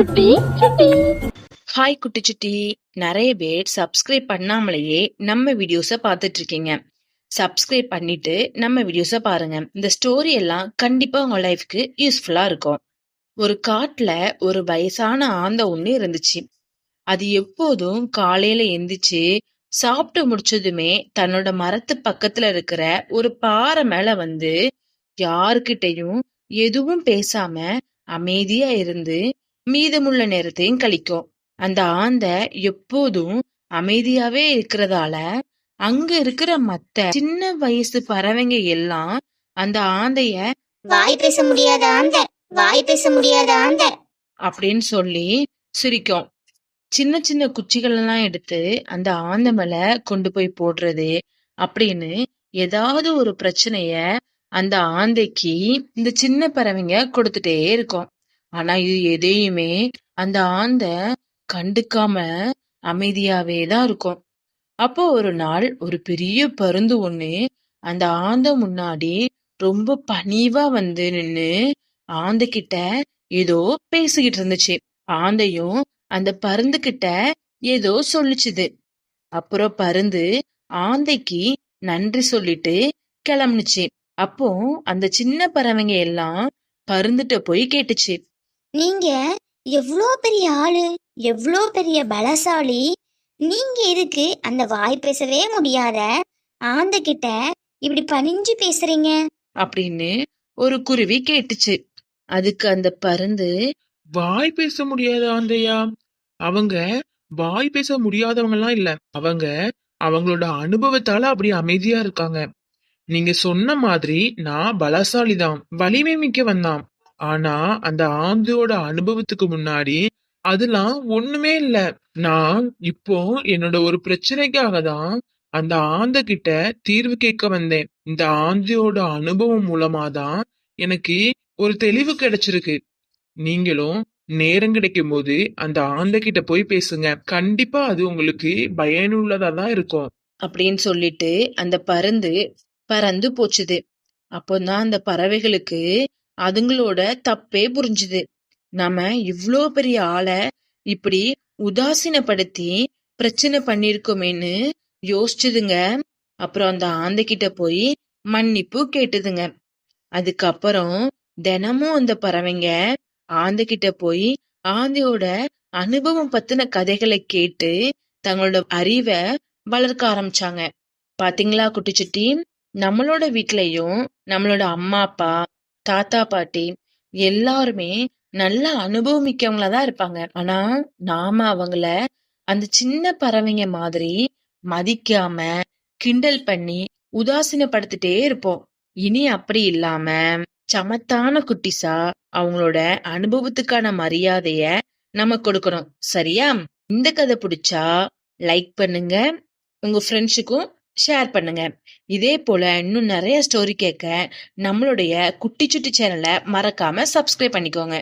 குட்டி சுட்டி. ஹாய் குட்டி சுட்டி. நிறைய பேர் சப்ஸ்கிரைப் பண்ணாமலேயே நம்ம வீடியோஸை பார்த்துட்டு இருக்கீங்க. சப்ஸ்கிரைப் பண்ணிட்டு நம்ம வீடியோஸை பாருங்க. இந்த ஸ்டோரி எல்லாம் கண்டிப்பா உங்க லைஃப்க்கு யூஸ்ஃபுல்லா இருக்கும். ஒரு காட்டுல ஒரு வயசான ஆந்தை ஒண்ணு இருந்துச்சு. அது எப்போதும் காலையில எந்திரிச்சு சாப்பிட்டு முடிச்சதுமே தன்னோட மரத்து பக்கத்துல இருக்கிற ஒரு பாறை மேல வந்து யாருக்கிட்டையும் எதுவும் பேசாம அமைதியா இருந்து மீதமுள்ள நேரத்தையும் கழிக்கும். அந்த ஆந்தை எப்போதும் அமைதியாவே இருக்கிறதால அங்க இருக்கிற மத்த சின்ன வயசு பறவைங்க எல்லாம் அந்த ஆந்தைய வாய் பேச முடியாத ஆந்தை, வாய் பேச முடியாத ஆந்தை அப்படின்னு சொல்லி சிரிக்கும். சின்ன சின்ன குச்சிகள் எல்லாம் எடுத்து அந்த ஆந்தை மேல கொண்டு போய் போடுறது அப்படின்னு ஏதாவது ஒரு பிரச்சனைய அந்த ஆந்தைக்கு இந்த சின்ன பறவைங்க கொடுத்துட்டே இருக்கும். ஆனா இது எதையுமே அந்த ஆந்தை கண்டுக்காம அமைதியாவே தான் இருக்கும். அப்போ ஒரு நாள் ஒரு பெரிய பருந்து ஒண்ணு அந்த ஆந்தை முன்னாடி ரொம்ப பணிவா வந்து நின்னு ஆந்தை கிட்ட ஏதோ பேசிக்கிட்டு இருந்துச்சு. ஆந்தையும் அந்த பருந்து கிட்ட ஏதோ சொல்லிச்சுது. அப்புறம் பருந்து ஆந்தைக்கு நன்றி சொல்லிட்டு கிளம்புனுச்சு. அப்போ அந்த சின்ன பறவைங்க எல்லாம் பருந்துட்ட போய் கேட்டுச்சு, நீங்க எவ்வளோ பெரிய ஆளு, எவ்வளோ பெரிய பலசாலி, நீங்க எதுக்கு அந்த வாய் பேசவே முடியாத ஆந்தை கிட்ட இப்படி பணிஞ்சு பேசுறீங்க அப்படின்னு ஒரு குருவி கேட்டுச்சு. அதுக்கு அந்த பருந்து, வாய் பேச முடியாத ஆந்தையா? அவங்க வாய் பேச முடியாதவங்க எல்லாம் இல்ல. அவங்க அவங்களோட அனுபவத்தால அப்படி அமைதியா இருக்காங்க. நீங்க சொன்ன மாதிரி நான் பலசாலிதான், வலிமை மிக்கவன் தான். ஆனா அந்த ஆந்தையோட அனுபவத்துக்கு முன்னாடி அதெல்லாம் ஒண்ணுமே இல்ல. நான் இப்போ என்னோட ஒரு பிரச்சனைக்காக தான் அந்த ஆந்தை கிட்ட தீர்வு கேட்க வந்தேன். இந்த ஆந்தையோட அனுபவம் மூலமா தான் எனக்கு ஒரு தெளிவு கிடைச்சிருக்கு. நீங்களும் நேரம் கிடைக்கும் போது அந்த ஆந்தை கிட்ட போய் பேசுங்க. கண்டிப்பா அது உங்களுக்கு பயனுள்ளதா தான் இருக்கும் அப்படின்னு சொல்லிட்டு அந்த பருந்து பறந்து போச்சுது. அப்போதான் அந்த பறவைகளுக்கு அதுங்களோட தப்பே புரிஞ்சுது. நாம இவ்ளோ பெரிய ஆளை இப்படி உதாசீனப்படுத்தி பிரச்சனை பண்ணிருக்கோமேன்னு யோசிச்சுதுங்க. அப்புறம் அந்த ஆந்தைகிட்ட போய் மன்னிப்பு கேட்டுதுங்க. அதுக்கப்புறம் தினமும் அந்த பறவைங்க ஆந்தைகிட்ட போய் ஆந்தையோட அனுபவம் பத்தின கதைகளை கேட்டு தங்களோட அறிவை வளர்க்க ஆரம்பிச்சாங்க. பாத்தீங்களா குட்டிச்சுட்டி, நம்மளோட வீட்லயும் நம்மளோட அம்மா அப்பா, தாத்தா பாட்டி எல்லாருமே நல்ல அனுபவம் மிக்கவங்களா தான் இருப்பாங்க. ஆனா நாம அவங்கள அந்த சின்ன பறவைங்க மாதிரி மதிக்காம கிண்டல் பண்ணி உதாசீனப்படுத்திட்டே இருப்போம். இனி அப்படி இல்லாம சமத்தான குட்டிசா அவங்களோட அனுபவத்துக்கான மரியாதைய நம்ம கொடுக்கணும். சரியா? இந்த கதை பிடிச்சா லைக் பண்ணுங்க, உங்க ஃப்ரெண்ட்ஸுக்கும் ஷேர் பண்ணுங்க. இதே போல இன்னும் நிறைய ஸ்டோரி கேட்க நம்மளுடைய குட்டி சுட்டி சேனலை மறக்காம சப்ஸ்கிரைப் பண்ணிக்கோங்க.